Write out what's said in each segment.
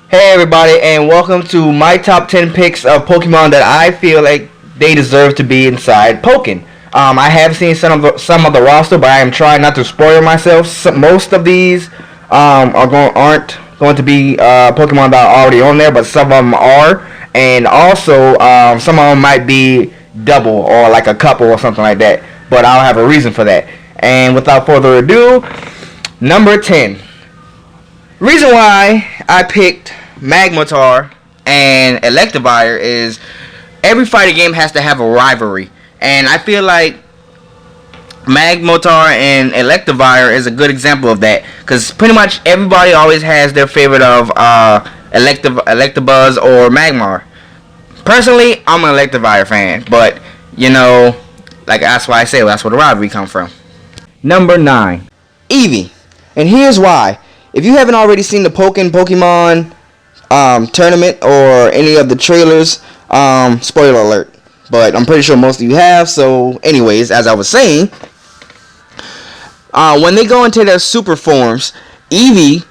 Hey everybody, and welcome to my top 10 picks of Pokemon that I feel like they deserve to be inside Pokken. I have seen some of the roster, but I am trying not to spoil myself. Most of these aren't going to be Pokemon that are already on there, but some of them are, and also some of them might be double or like a couple or something like that. But I'll have a reason for that. And without further ado, number 10. Reason why I picked Magmar and Electivire is every fighting game has to have a rivalry, and I feel like Magmar and Electivire is a good example of that, because pretty much everybody always has their favorite of Electabuzz or Magmar. Personally, I'm an Electivire fan, but like that's why I say that's where the rivalry come from. Number 9, Eevee, and here's why. If you haven't already seen the Pokemon tournament or any of the trailers, spoiler alert, but I'm pretty sure most of you have. So anyways, as I was saying, when they go into their super forms, Eevee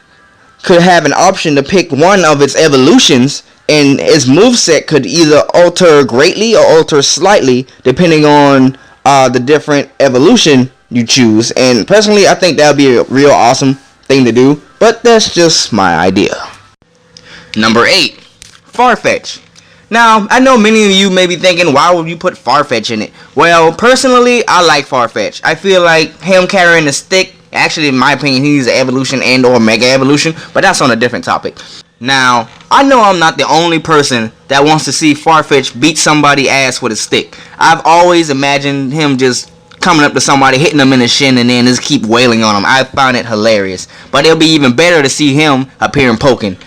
could have an option to pick one of its evolutions, and its moveset could either alter greatly or alter slightly depending on the different evolution you choose. And personally, I think that would be a real awesome thing to do, but that's just my idea. Number 8, Farfetch. Now, I know many of you may be thinking, why would you put Farfetch in it? Well, personally, I like Farfetch. I feel like him carrying a stick, actually in my opinion, he's an evolution and or mega evolution, but that's on a different topic. Now, I know I'm not the only person that wants to see Farfetch beat somebody's ass with a stick. I've always imagined him just coming up to somebody, hitting them in the shin, and then just keep wailing on them. I find it hilarious. But it'll be even better to see him appear in Pokken.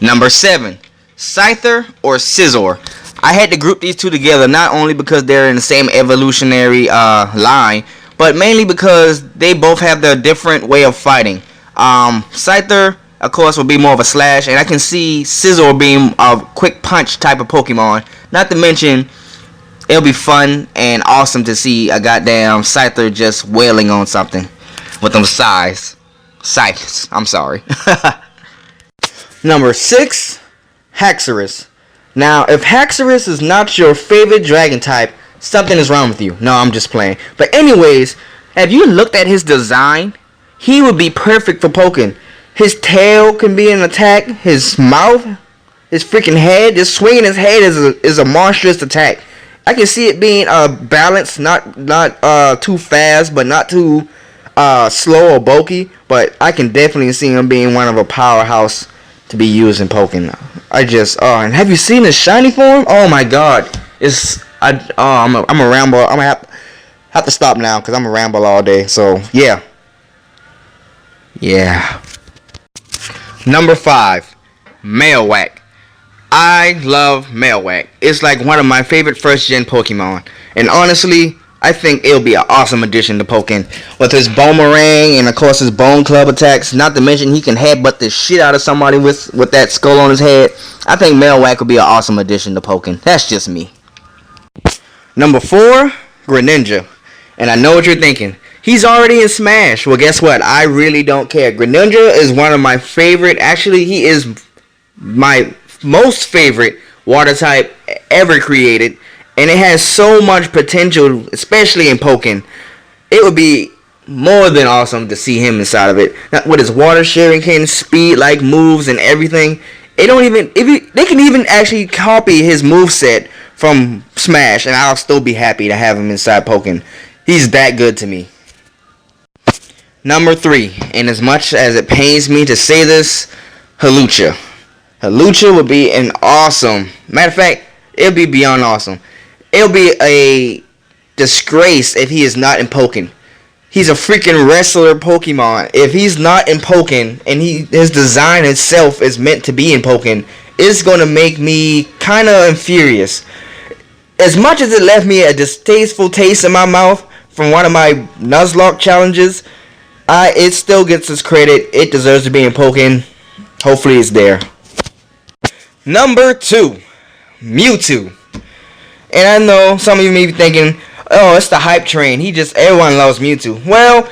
Number 7, Scyther or Scizor. I had to group these two together not only because they're in the same evolutionary line, but mainly because they both have their different way of fighting. Scyther, of course, will be more of a slash, and I can see Scizor being a quick punch type of Pokemon. Not to mention, it'll be fun and awesome to see a goddamn Scyther just wailing on something with them scythes. I'm sorry. Number 6, Haxorus. Now, if Haxorus is not your favorite dragon type, something is wrong with you. No, I'm just playing. But anyways, have you looked at his design? He would be perfect for Pokken. His tail can be an attack. His mouth, his freaking head, just swinging his head is a monstrous attack. I can see it being balanced, not too fast, but not too slow or bulky. But I can definitely see him being one of a powerhouse to be used in Pokken. And have you seen his shiny form? Oh my god, I'm a ramble. I'm gonna have to stop now because I'm a ramble all day. So yeah. Number 5, Marowak. I love Marowak. It's like one of my favorite first gen Pokemon, and honestly, I think it'll be an awesome addition to Pokken with his Boomerang and of course his Bone Club attacks. Not to mention he can headbutt the shit out of somebody with that skull on his head. I think Marowak will be an awesome addition to Pokken. That's just me. Number 4, Greninja. And I know what you're thinking. He's already in Smash. Well, guess what? I really don't care. Greninja is one of my favorite. Actually, he is my most favorite water type ever created. And it has so much potential, especially in Pokken. It would be more than awesome to see him inside of it. With his water sharing speed, like moves and everything. They can even actually copy his moveset from Smash, and I'll still be happy to have him inside Pokken. He's that good to me. Number 3, and as much as it pains me to say this, Hawlucha. Hawlucha would be an awesome. Matter of fact, it'll be beyond awesome. It'll be a disgrace if he is not in Pokken. He's a freaking wrestler Pokemon. If he's not in Pokken and his design itself is meant to be in Pokken, it's gonna make me kind of furious. As much as it left me a distasteful taste in my mouth from one of my Nuzlocke challenges, it still gets its credit. It deserves to be in Pokken. Hopefully it's there. Number 2, Mewtwo. And I know some of you may be thinking, oh, it's the hype train. Everyone loves Mewtwo. Well,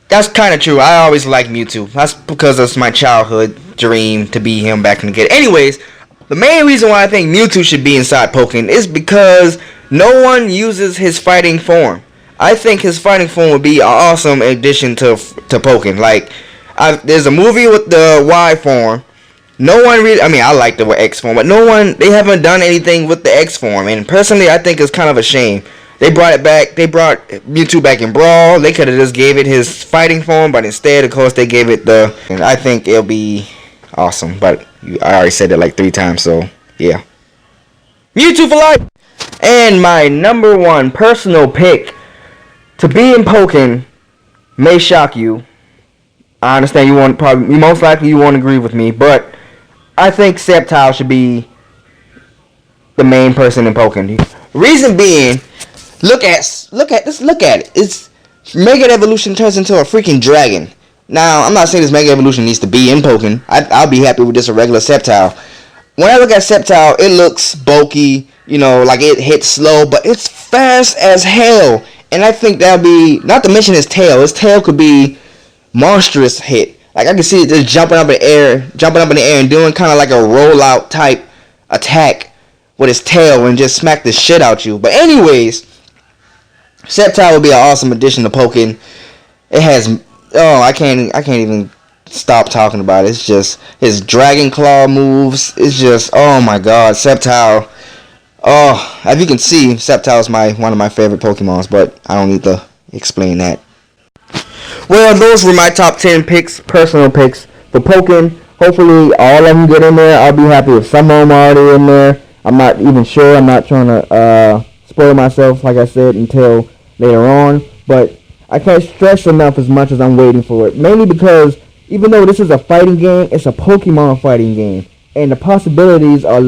that's kind of true. I always like Mewtwo. That's because it's my childhood dream to be him back in the game. Anyways, the main reason why I think Mewtwo should be inside Pokken is because no one uses his fighting form. I think his fighting form would be an awesome addition to Pokken. Like, there's a movie with the Y form. No one really, I mean, I like the X form, but they haven't done anything with the X form. And personally, I think it's kind of a shame. They brought it back. They brought Mewtwo back in Brawl. They could have just gave it his fighting form, but instead, of course, they gave it the. And I think it'll be awesome. But I already said it like 3 times, so yeah. Mewtwo for life. And my number 1 personal pick to be in Pokken may shock you. I understand you most likely you won't agree with me, but I think Sceptile should be the main person in Pokken. Reason being. Look at it. It's Mega Evolution turns into a freaking dragon. Now, I'm not saying this Mega Evolution needs to be in Pokken. I'll be happy with just a regular Sceptile. When I look at Sceptile, it looks bulky, like it hits slow, but it's fast as hell. And I think that'll be, not to mention his tail. His tail could be monstrous hit. Like I can see it just jumping up in the air and doing kind of like a rollout type attack with his tail and just smack the shit out you. But anyways, Sceptile would be an awesome addition to Pokken. It has, I can't even stop talking about it. It's just his Dragon Claw moves. It's just, oh my god, Sceptile. Oh, as you can see, Sceptile is one of my favorite Pokemons, but I don't need to explain that. Well, those were my top 10 picks, personal picks for Pokken. Hopefully, all of them get in there. I'll be happy if some of them are already in there. I'm not even sure. I'm not trying to spoil myself, like I said, until later on. But I can't stress enough as much as I'm waiting for it. Mainly because even though this is a fighting game, it's a Pokemon fighting game. And the possibilities are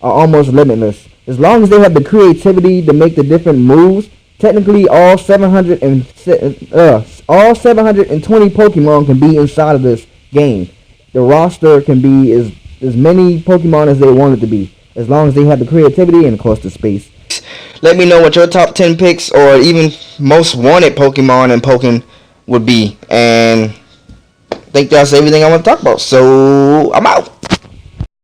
almost limitless. As long as they have the creativity to make the different moves, technically all 720 Pokemon can be inside of this game. The roster can be as many Pokemon as they want it to be, as long as they have the creativity and, of course, the space. Let me know what your top 10 picks or even most wanted Pokemon and Pokken would be. And I think that's everything I want to talk about. So, I'm out.